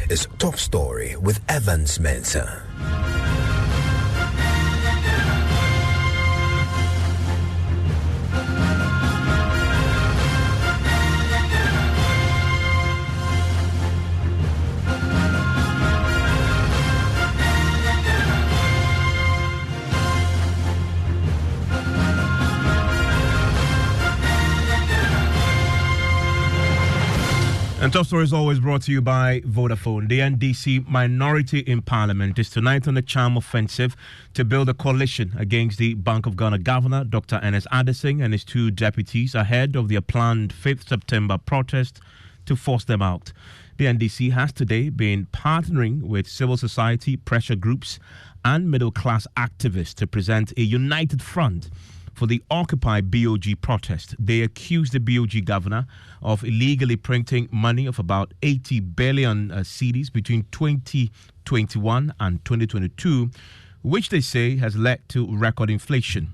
is Top Story with Evans Mensah. And Top Story is always brought to you by Vodafone. The NDC minority in Parliament is tonight on the charm offensive to build a coalition against the Bank of Ghana Governor, Dr. Ernest Addison, and his two deputies ahead of their planned 5th September protest to force them out. The NDC has today been partnering with civil society, pressure groups, and middle-class activists to present a united front for the Occupy BoG protest. They accused the BoG governor of illegally printing money of about 80 billion cedis between 2021 and 2022, which they say has led to record inflation.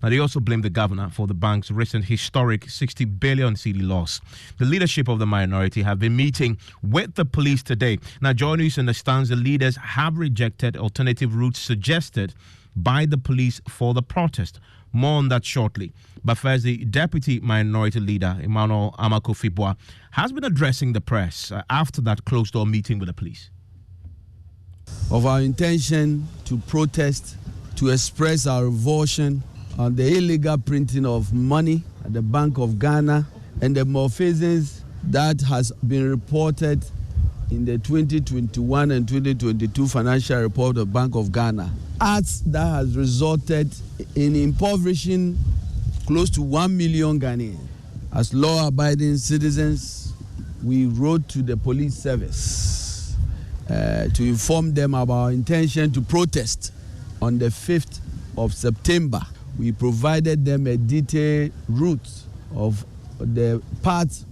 Now, they also blame the governor for the bank's recent historic 60 billion cedi loss. The leadership of the minority have been meeting with the police today. Now, Joy News understands the leaders have rejected alternative routes suggested by the police for the protest. More on that shortly. But first, the deputy minority leader, Emmanuel Amakofibwa, has been addressing the press after that closed-door meeting with the police. Of our intention to protest, to express our revulsion on the illegal printing of money at the Bank of Ghana and the malfeasance that has been reported in the 2021 and 2022 financial report of Bank of Ghana. Acts that has resulted in impoverishing close to 1 million Ghanaians. As law-abiding citizens, we wrote to the police service to inform them of our intention to protest on the 5th of September. We provided them a detailed route of the path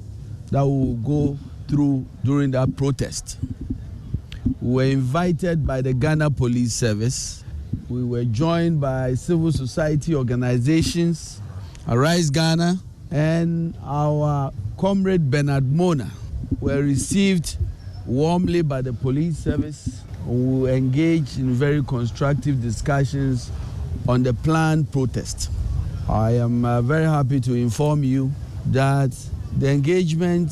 that we will go through during that protest. We were invited by the Ghana Police Service. We were joined by civil society organizations, Arise Ghana, and our comrade Bernard Mona were received warmly by the police service. We engaged in very constructive discussions on the planned protest. I am very happy to inform you that the engagement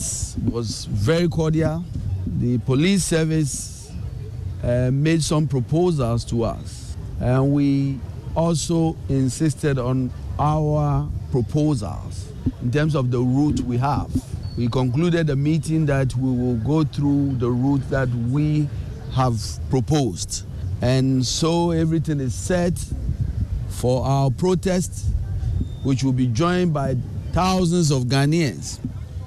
was very cordial. The police service made some proposals to us, and we also insisted on our proposals in terms of the route we have. We concluded the meeting that we will go through the route that we have proposed. And so everything is set for our protest, which will be joined by thousands of Ghanaians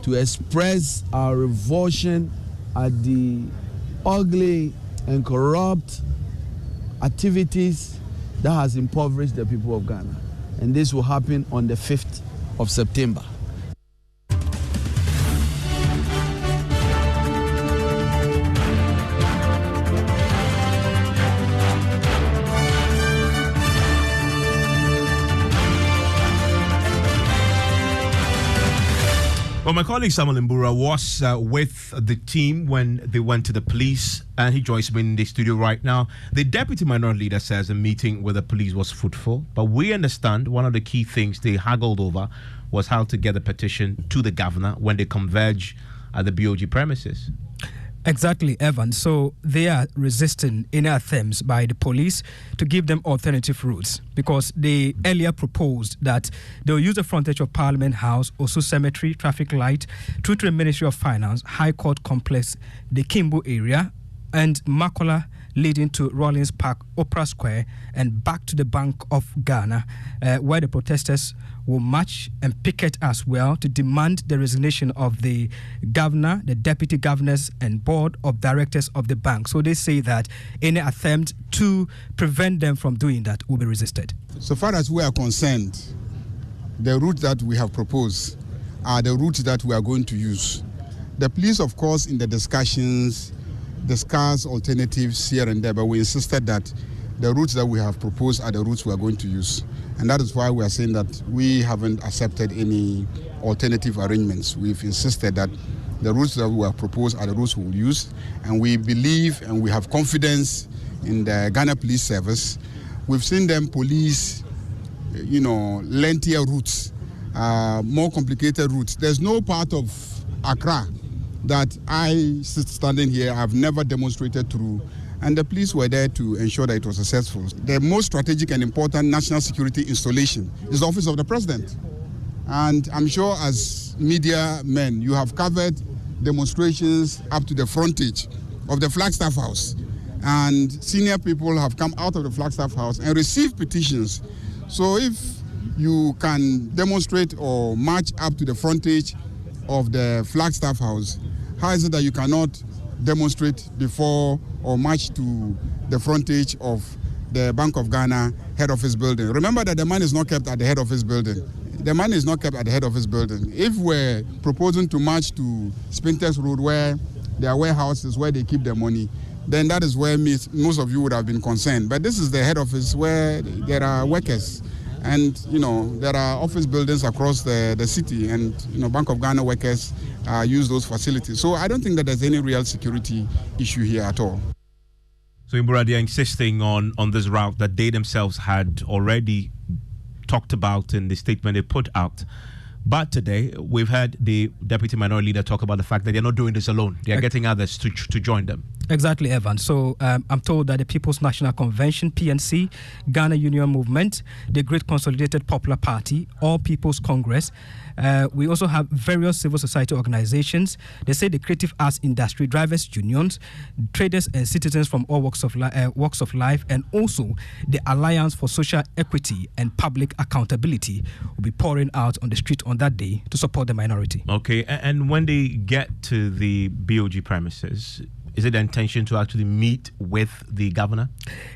to express our revulsion at the ugly and corrupt activities that has impoverished the people of Ghana. And this will happen on the 5th of September. Well, my colleague Samuel Mbura was with the team when they went to the police, and he joins me in the studio right now. The deputy minority leader says the meeting with the police was fruitful, but we understand one of the key things they haggled over was how to get the petition to the governor when they converge at the BoG premises. Exactly, Evan. So they are resisting any attempts by the police to give them alternative routes, because they earlier proposed that they will use the frontage of Parliament House, Osu Cemetery, traffic light, through to the Ministry of Finance, High Court Complex, the Kimbo area, and Makola, leading to Rollins Park, Opera Square, and back to the Bank of Ghana, where the protesters will march and picket as well to demand the resignation of the governor, the deputy governors, and board of directors of the bank. So they say that any attempt to prevent them from doing that will be resisted. So far as we are concerned, the route that we have proposed are the routes that we are going to use. The police, of course, in the discussions, discuss alternatives here and there, but we insisted that the routes that we have proposed are the routes we are going to use. And that is why we are saying that we haven't accepted any alternative arrangements. We've insisted that The routes that we have proposed are the routes we will use, and we believe and we have confidence in the Ghana Police Service. We've seen them police, lengthier routes, more complicated routes. There's no part of Accra that I, standing here, have never demonstrated through, and the police were there to ensure that it was successful. The most strategic and important national security installation is the Office of the President. And I'm sure as media men, you have covered demonstrations up to the frontage of the Flagstaff House. And senior people have come out of the Flagstaff House and received petitions. So if you can demonstrate or march up to the frontage of the Flagstaff House, how is it that you cannot demonstrate before or march to the frontage of the Bank of Ghana head office building? Remember that the money is not kept at the head office building. The money is not kept at the head office building. If we're proposing to march to Spintex Road, where there are warehouses where they keep their money, then that is where most of you would have been concerned. But this is the head office where there are workers, and there are office buildings across the city, and Bank of Ghana workers use those facilities. So I don't think that there's any real security issue here at all. So Imbura, they are insisting on this route that they themselves had already talked about in the statement they put out. But today, we've heard the Deputy Minority Leader talk about the fact that they're not doing this alone. They are getting others to join them. Exactly, Evan. So I'm told that the People's National Convention, PNC, Ghana Union Movement, the Great Consolidated Popular Party, All People's Congress. We also have various civil society organizations. They say the creative arts industry, drivers' unions, traders and citizens from all walks of life, and also the Alliance for Social Equity and Public Accountability will be pouring out on the street on that day to support the minority. Okay, and when they get to the BoG premises, is it the intention to actually meet with the governor?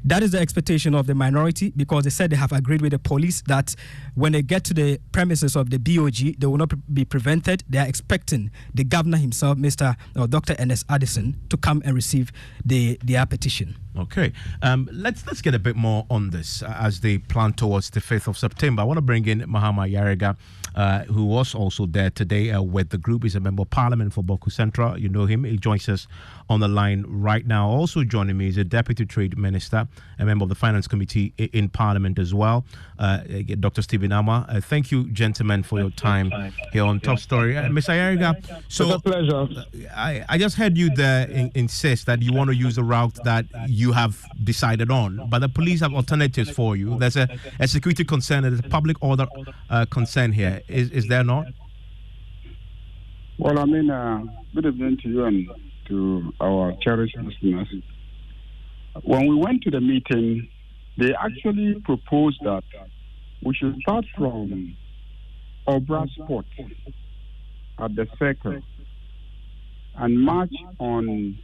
That is the expectation of the minority, because they said they have agreed with the police that when they get to the premises of the BoG, they will not be prevented. They are expecting the governor himself, Dr. Ernest Addison, to come and receive their petition. Okay, let's get a bit more on this as they plan towards the 5th of September. I want to bring in Mahama Yarega, who was also there today with the group. He's a member of Parliament for Boku Central. You know him. He joins us on the line right now. Also joining me is a Deputy Trade Minister, a member of the Finance Committee in Parliament as well, Dr. Stephen Ama. Thank you, gentlemen, for your time here on Top Story. Mr. Yarega, so it's a pleasure. I just heard you there insist that you want to use a route that you have decided on, but the police have alternatives for you. There's a security concern, there's a public order concern here. Is there not? Well, good evening to you and to our cherished listeners. When we went to the meeting, they actually proposed that we should start from Obra Sport at the circle and march on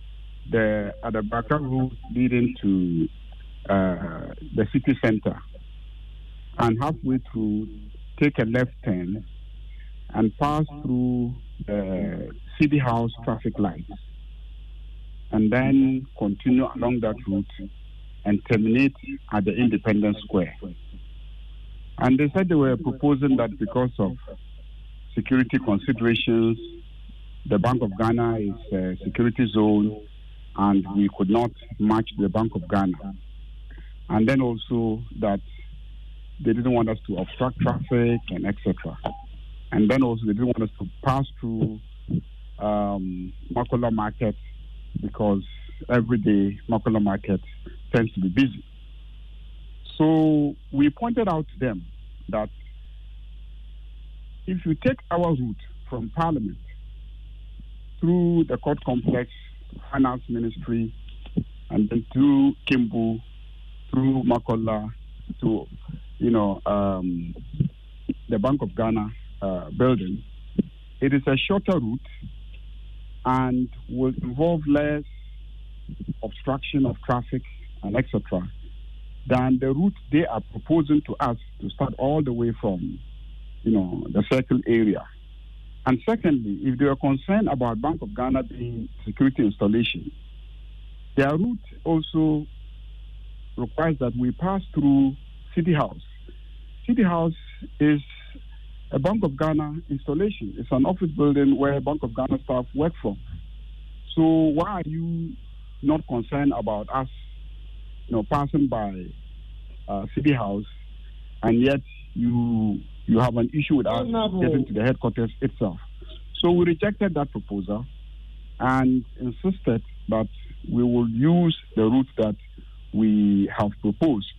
the Adabaka route leading to the city center, and halfway through take a left turn and pass through the City House traffic lights, and then continue along that route and terminate at the Independence Square. And they said they were proposing that because of security considerations, the Bank of Ghana is a security zone and we could not march the Bank of Ghana. And then also that they didn't want us to obstruct traffic and etc. And then also they didn't want us to pass through Makola Market, because every day Makola Market tends to be busy. So we pointed out to them that if you take our route from Parliament through the court complex, Finance Ministry, and then through Kimbu, through Makola, to the Bank of Ghana building, it is a shorter route and will involve less obstruction of traffic and etc. than the route they are proposing to us to start all the way from, the circle area. And secondly, if they are concerned about Bank of Ghana being security installation, their route also requires that we pass through City House. City House is a Bank of Ghana installation. It's an office building where Bank of Ghana staff work from. So why are you not concerned about us, passing by City House, and yet you have an issue with us getting to the headquarters itself? So we rejected that proposal and insisted that we will use the route that we have proposed.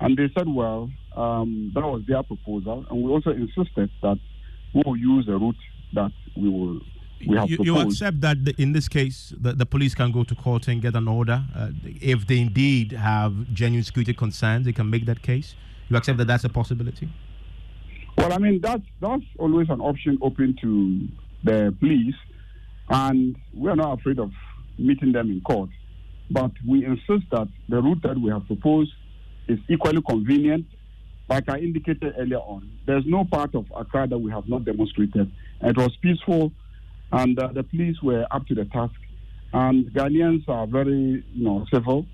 And they said, well, that was their proposal, and we also insisted that we will use the route that we have proposed. You accept that in this case, the police can go to court and get an order if they indeed have genuine security concerns. They can make that case. You accept that that's a possibility? Well, I mean, that's always an option open to the police, and we are not afraid of meeting them in court. But we insist that the route that we have proposed is equally convenient. Like I indicated earlier on, there's no part of Accra that we have not demonstrated. It was peaceful, and the police were up to the task. And Ghanaians are very, civil.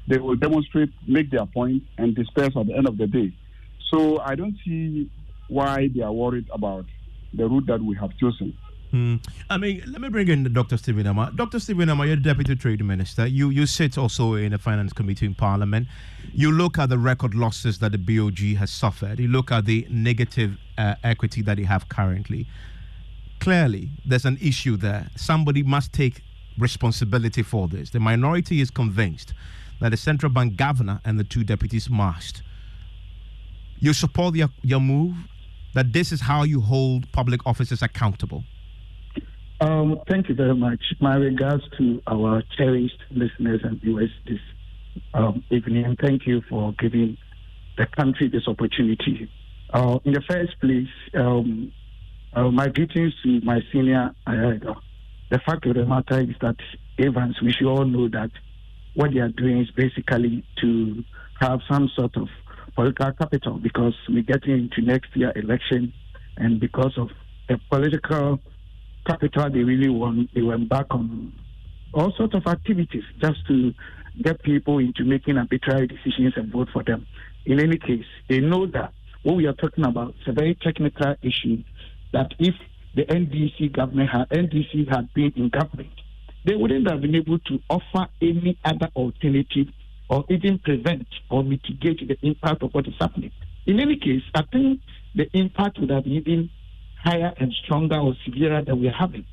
They will demonstrate, make their point, and disperse at the end of the day. So I don't see why they are worried about the route that we have chosen. I mean, let me bring in Dr. Stephen Amma. Dr. Stephen Amma, you're Deputy Trade Minister. You sit also in the Finance Committee in Parliament. You look at the record losses that the BoG has suffered. You look at the negative equity that they have currently. Clearly, there's an issue there. Somebody must take responsibility for this. The minority is convinced that the central bank governor and the two deputies must. You support your move, that this is how you hold public officers accountable? Thank you very much. My regards to our cherished listeners and viewers this evening, and thank you for giving the country this opportunity. In the first place, my greetings to my senior. The fact of the matter is that, Evans, we should all know that what they are doing is basically to have some sort of political capital, because we're getting into next year election, and because of the political capital they really want, they went back on all sorts of activities just to get people into making arbitrary decisions and vote for them. In any case, they know that what we are talking about is a very technical issue, that if the NDC had been in government, they wouldn't have been able to offer any other alternative or even prevent or mitigate the impact of what is happening. In any case, I think the impact would have been even higher and stronger or severer than we are having.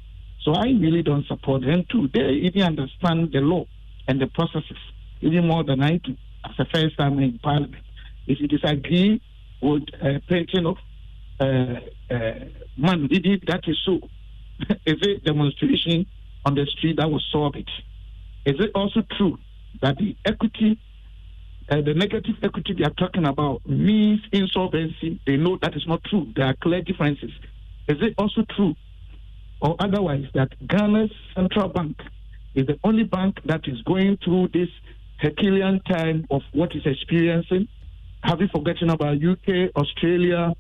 So I really don't support them too. They even understand the law and the processes even more than I do as a first time in Parliament. If you disagree with painting of man, if that is so, is it demonstration on the street that will solve it? Is it also true that the equity, the negative equity they are talking about means insolvency? They know that is not true. There are clear differences. Is it also true, or otherwise, that Ghana's central bank is the only bank that is going through this Herculean time of what it's experiencing? Have you forgotten about UK, Australia,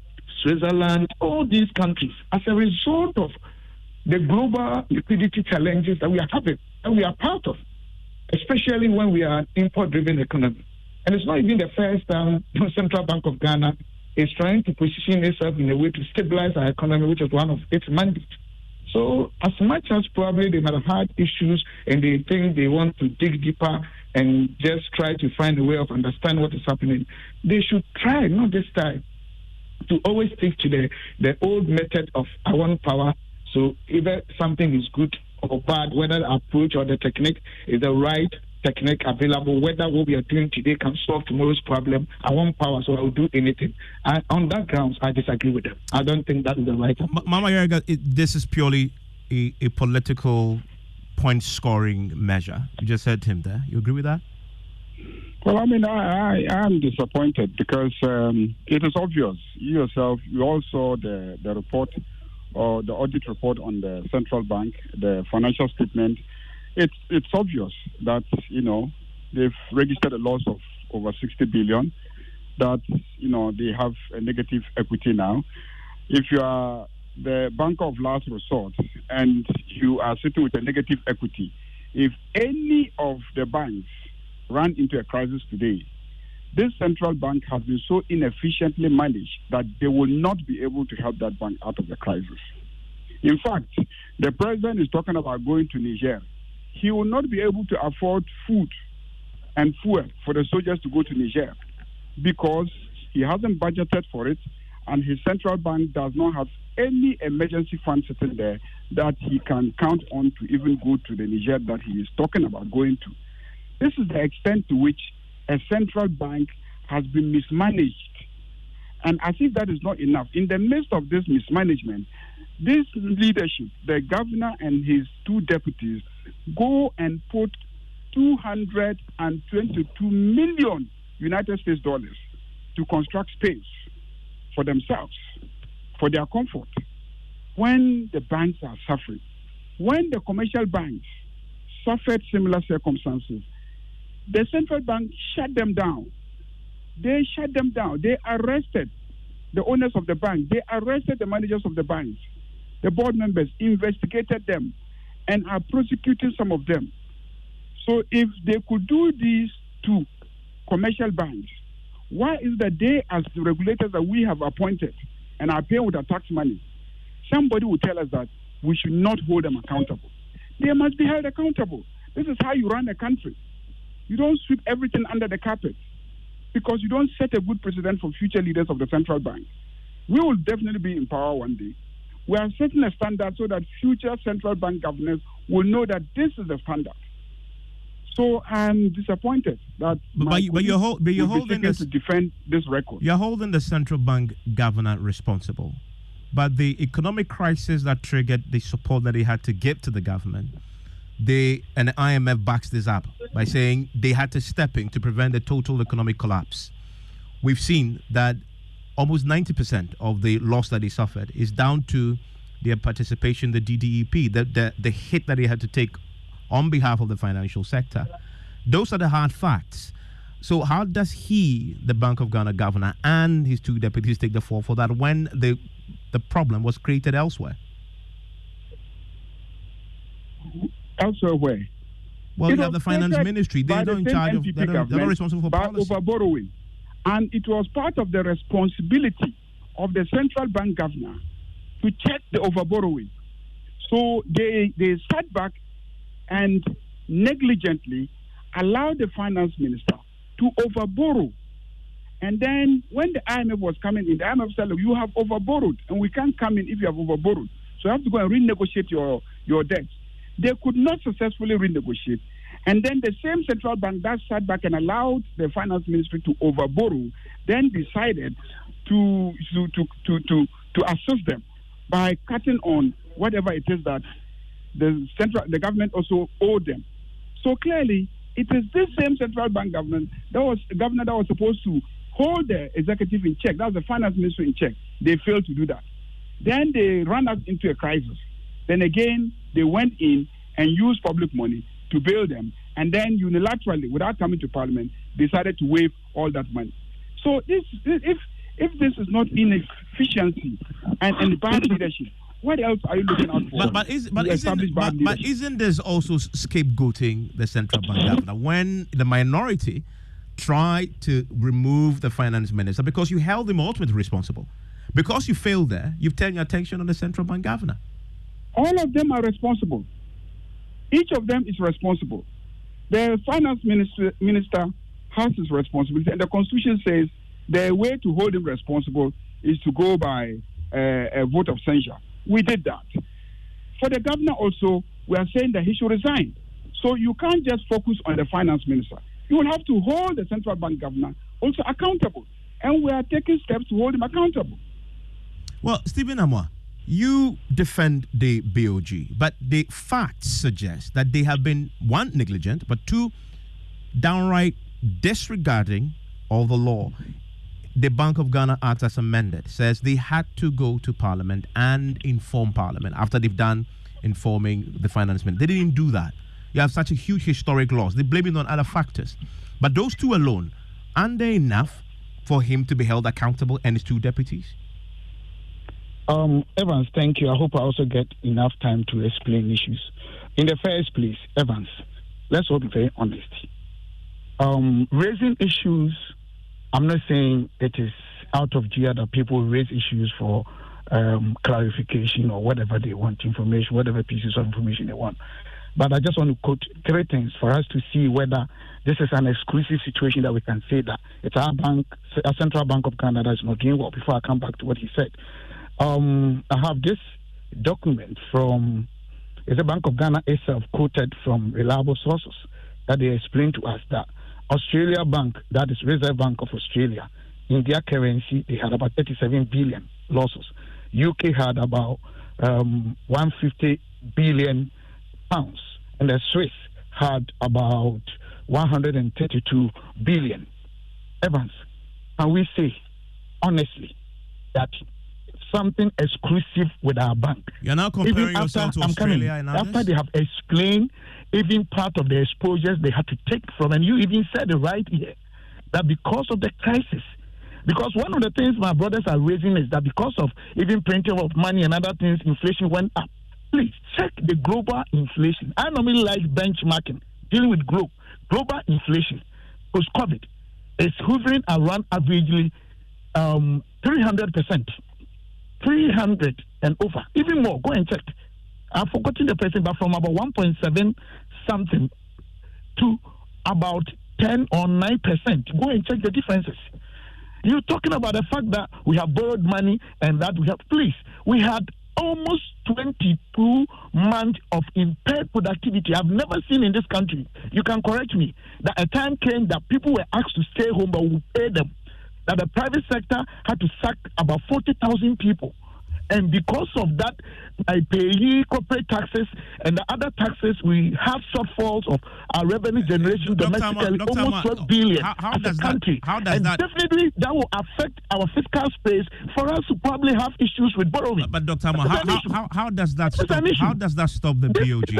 Switzerland, all these countries, as a result of the global liquidity challenges that we are having, and we are part of, especially when we are an import-driven economy? And it's not even the first time the Central Bank of Ghana is trying to position itself in a way to stabilize our economy, which is one of its mandates. So as much as probably they might have had issues and they think they want to dig deeper and just try to find a way of understanding what is happening, they should try, not this time, to always stick to the old method of I want power. So either something is good or bad, whether the approach or the technique is the right technique available, whether what we are doing today can solve tomorrow's problem. I want power, so I will do anything. And on that grounds, I disagree with them. I don't think that is the right approach. Mama Yerga, this is purely a political point-scoring measure. You just said him there. You agree with that? Well, I mean, I am disappointed because it is obvious. You yourself, you all saw the report or the audit report on the central bank, the financial statement. It's obvious that, they've registered a loss of over 60 billion, that, they have a negative equity now. If you are the bank of last resort and you are sitting with a negative equity, if any of the banks run into a crisis today, this central bank has been so inefficiently managed that they will not be able to help that bank out of the crisis. In fact, the president is talking about going to Niger. He will not be able to afford food and fuel for the soldiers to go to Niger because he hasn't budgeted for it, and his central bank does not have any emergency fund sitting there that he can count on to even go to the Niger that he is talking about going to. This is the extent to which a central bank has been mismanaged. And as if that is not enough, in the midst of this mismanagement, this leadership, the governor and his two deputies, go and put $222 million United States dollars to construct space for themselves, for their comfort, when the banks are suffering. When the commercial banks suffered similar circumstances, the central bank shut them down. They shut them down. They arrested the owners of the bank. They arrested the managers of the banks. The board members investigated them and are prosecuting some of them. So if they could do these to commercial banks, why is that they, as the regulators that we have appointed and are paying with our tax money, somebody will tell us that we should not hold them accountable? They must be held accountable. This is how you run a country. You don't sweep everything under the carpet because you don't set a good precedent for future leaders of the central bank. We will definitely be in power one day. We are setting a standard so that future central bank governors will know that this is the standard. So I'm disappointed that but you're holding this to defend this record. You're holding the central bank governor responsible, but the economic crisis that triggered the support that he had to give to the government, and the IMF backs this up by saying they had to step in to prevent the total economic collapse. We've seen that almost 90% of the loss that he suffered is down to their participation in the DDEP, the hit that he had to take on behalf of the financial sector. Those are the hard facts. So how does he, the Bank of Ghana governor, and his two deputies take the fall for that when the problem was created elsewhere? Elsewhere where? Well, you have the finance ministry. They're not in charge of, they're not responsible for policy. Overborrowing. And it was part of the responsibility of the central bank governor to check the overborrowing. So they sat back and negligently allowed the finance minister to overborrow. And then when the IMF was coming in, the IMF said, look, you have overborrowed, and we can't come in if you have overborrowed. So you have to go and renegotiate your debts. They could not successfully renegotiate. And then the same central bank that sat back and allowed the finance ministry to overborrow then decided to assist them by cutting on whatever it is that the government also owed them. So clearly, it is this same central bank government that was supposed to hold the executive in check. That was the finance ministry in check. They failed to do that. Then they ran us into a crisis. Then again, they went in and used public money to bail them, and then unilaterally, without coming to Parliament, decided to waive all that money. So if this is not inefficiency and bad leadership, what else are you looking out for? But isn't this also scapegoating the central bank governor when the minority tried to remove the finance minister because you held him ultimately responsible? Because you failed there, you've turned your attention on the central bank governor. All of them are responsible. Each of them is responsible. The finance minister has his responsibility, and the Constitution says the way to hold him responsible is to go by a vote of censure. We did that. For the governor also, we are saying that he should resign. So you can't just focus on the finance minister. You will have to hold the central bank governor also accountable, and we are taking steps to hold him accountable. Well, Stephen Amwa, you defend the BoG, but the facts suggest that they have been, one, negligent, but two, downright disregarding of the law. The Bank of Ghana Act as amended says they had to go to Parliament and inform Parliament after they've done informing the finance minister. They didn't do that. You have such a huge historic loss. They blame it on other factors. But those two alone, aren't they enough for him to be held accountable and his two deputies? Evans, thank you. I hope I also get enough time to explain issues. In the first place, Evans, let's all be very honest. Raising issues I'm not saying it is out of gear that people raise issues for clarification or whatever they want, information, whatever pieces of information they want. But I just want to quote 3 things for us to see whether this is an exclusive situation that we can say that it's our bank, a Central Bank of Ghana, that is not doing well. Before I come back to what he said, I have this document from the Bank of Ghana itself, quoted from reliable sources, that they explained to us that Australia Bank, that is Reserve Bank of Australia, in their currency, they had about 37 billion losses. UK had about 150 billion pounds, and the Swiss had about 132 billion. Evans, can we say honestly that something exclusive with our bank? You're now comparing yourself to Australia and others? After they have explained even part of the exposures they had to take from, and you even said it right here, that because of the crisis, because one of the things my brothers are raising is that because of even printing of money and other things, inflation went up. Please check the global inflation. I normally like benchmarking, dealing with global inflation post-COVID is hovering around averagely 300%. 300 and over, even more. Go and check. I've forgotten the percent, but from about 1.7 something to about 10 or 9%. Go and check the differences. You're talking about the fact that we have borrowed money and that we had almost 22 months of impaired productivity. I've never seen in this country. You can correct me. That a time came that people were asked to stay home, but we paid them. That the private sector had to sack about 40,000 people. And because of that, by paying corporate taxes and the other taxes, we have shortfalls of our revenue generation domestically, almost 12 billion as a country. Definitely that will affect our fiscal space for us to probably have issues with borrowing. But Dr. Amma, how does that stop? How does that stop the BoG?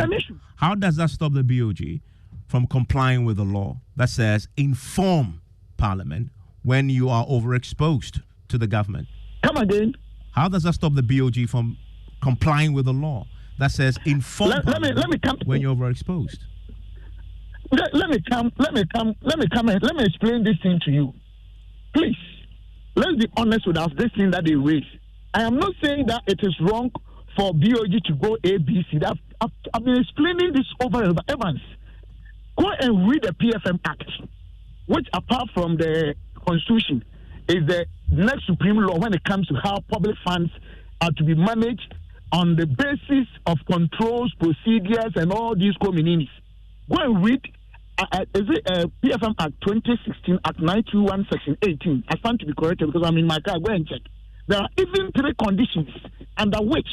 How does that stop the BoG from complying with the law that says inform Parliament when you are overexposed to the government? Come again. How does that stop the BoG from complying with the law that says inform let me come when you're overexposed? Let me explain this thing to you. Please, let's be honest with us, this thing that they raise. I am not saying that it is wrong for BoG to go ABC. I've been explaining this over and over. Evans, go and read the PFM Act, which apart from the Constitution, is the next supreme law when it comes to how public funds are to be managed on the basis of controls, procedures, and all these communities. Go and read, PFM Act 2016, Act 921, Section 18. I stand to be corrected because I'm in my car. Go and check. There are even 3 conditions under which,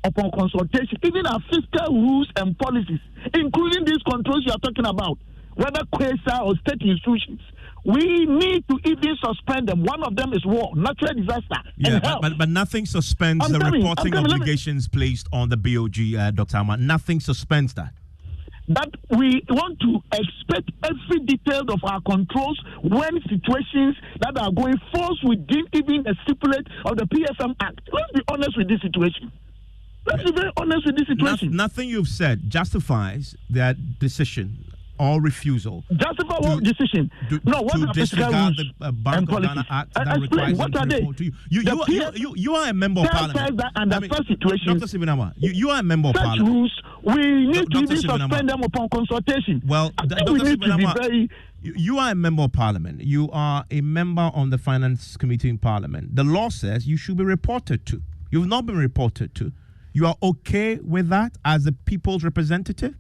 upon consultation, even our fiscal rules and policies, including these controls you are talking about, whether QUESA or state institutions, we need to even suspend them. One of them is war, natural disaster, and health. But nothing suspends the reporting obligations placed on the BoG, Dr. Amma. Nothing suspends that. That we want to expect every detail of our controls when situations that are going false within even a stipulate of the PFM Act. Let's be honest with this situation. Let's be very honest with this situation. Nothing you've said justifies that decision or refusal. Justify what decision? What to are disregard the Bank of Ghana Act that requires them to report to you. You are a member of Parliament. Dr. Sibinama, you are a member of Parliament. Rules, we need to even suspend them upon consultation. Well, Dr. Sibinama, you are a member of Parliament. You are a member on the Finance Committee in Parliament. The law says you should be reported to. You've not been reported to. You are okay with that as a people's representative?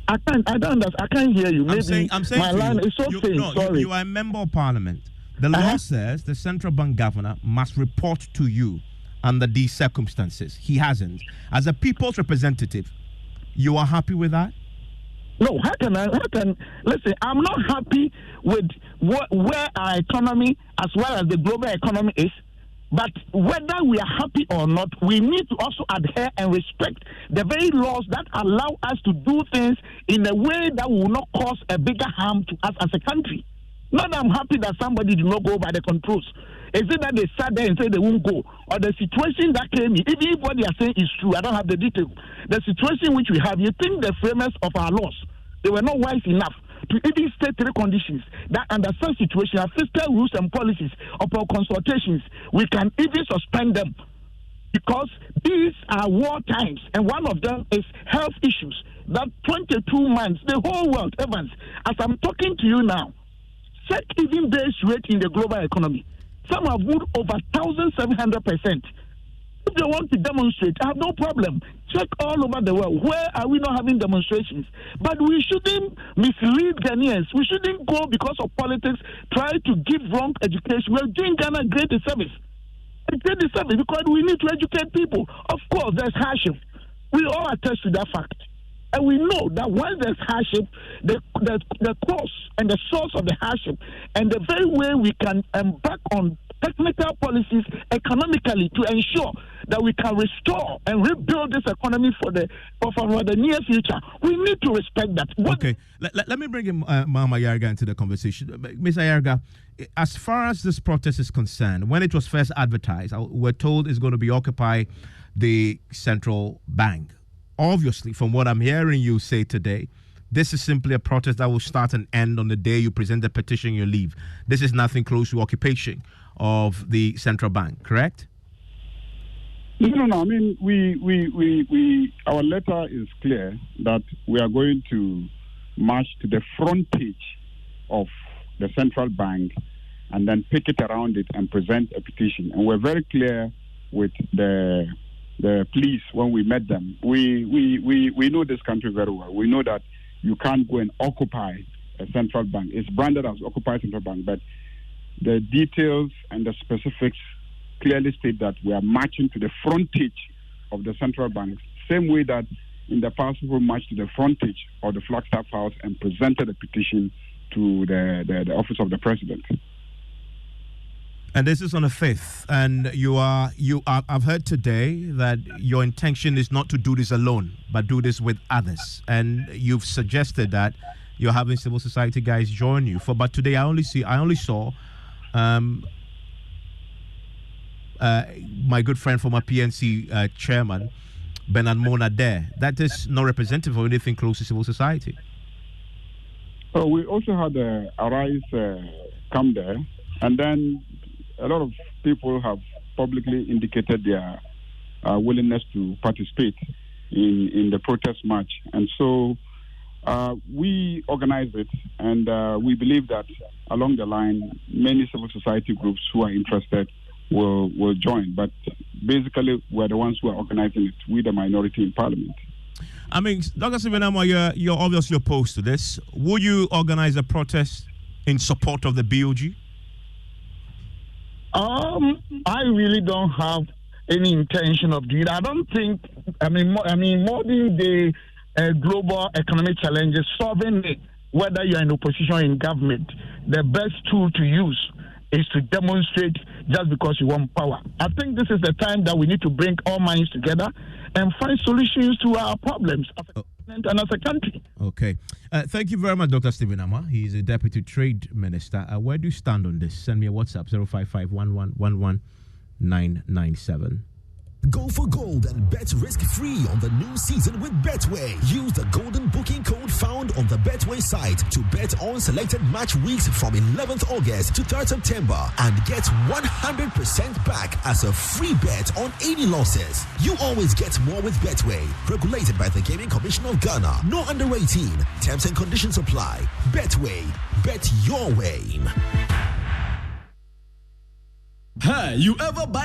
I can't hear you. Maybe I'm saying my line is so faint. Sorry. You are a member of Parliament. The law says the central bank governor must report to you under these circumstances. He hasn't. As a people's representative, you are happy with that? No, listen, I'm not happy with where our economy as well as the global economy is. But whether we are happy or not, we need to also adhere and respect the very laws that allow us to do things in a way that will not cause a bigger harm to us as a country. Not that I'm happy that somebody did not go by the controls. Is it that they sat there and said they won't go? Or the situation that came in, even if what they are saying is true, I don't have the details. The situation which we have, you think the framers of our laws, they were not wise enough to even state three conditions that under such situation, our fiscal rules and policies upon consultations, we can even suspend them. Because these are war times, and one of them is health issues. That 22 months, the whole world, Evans, as I'm talking to you now, check even base rate in the global economy. Some have moved over 1,700%. If they want to demonstrate, I have no problem. Check all over the world. Where are we not having demonstrations? But we shouldn't mislead Ghanaians. We shouldn't go because of politics, try to give wrong education. We're doing Ghana a great service. Because we need to educate people. Of course, there's hardship. We all attest to that fact. And we know that once there's hardship, the cause and the source of the hardship and the very way we can embark on technical policies economically to ensure that we can restore and rebuild this economy for the near future, we need to respect that. Okay, let me bring Mama Yarga into the conversation. Ms. Yarga, as far as this protest is concerned, when it was first advertised, we're told it's going to be Occupy the Central Bank. Obviously, from what I'm hearing you say today, this is simply a protest that will start and end on the day you present the petition you leave. This is nothing close to occupation of the central bank, correct? No. I mean, we our letter is clear that we are going to march to the front page of the central bank and then pick it around it and present a petition. And we're very clear with the police when we met them. We know this country very well. We know that you can't go and occupy a central bank. It's branded as Occupy Central Bank, but the details and the specifics clearly state that we are marching to the frontage of the central bank, same way that in the past people marched to the frontage of the Flagstaff House and presented a petition to the office of the president. And this is on the 5th, and I've heard today that your intention is not to do this alone, but do this with others. And you've suggested that you're having civil society guys join you. But today I only saw my good friend, former PNC chairman, Bernard Mona there. That is not representative of anything close to civil society. Oh, we also had Arise come there, and then a lot of people have publicly indicated their willingness to participate in the protest march. And so we organized it, and we believe that along the line, many civil society groups who are interested will join. But basically, we're the ones who are organizing it, we the minority in parliament. I mean, Dr. Sivinama, you're obviously opposed to this. Will you organize a protest in support of the BoG? I really don't have any intention of doing it. I don't think, modern day global economic challenges, solving it, whether you're in opposition or in government, the best tool to use is to demonstrate just because you want power. I think this is the time that we need to bring all minds together and find solutions to our problems as a continent and as a country. Okay. Thank you very much, Dr. Stephen Amma. He's a Deputy Trade Minister. Where do you stand on this? Send me a WhatsApp, 055-11-11997. Go for gold and bet risk-free on the new season with Betway. Use the golden booking code found on the Betway site to bet on selected match weeks from 11th August to 3rd September and get 100% back as a free bet on any losses. You always get more with Betway. Regulated by the Gaming Commission of Ghana. No under 18. Terms and conditions apply. Betway. Bet your way. Hey, you ever buy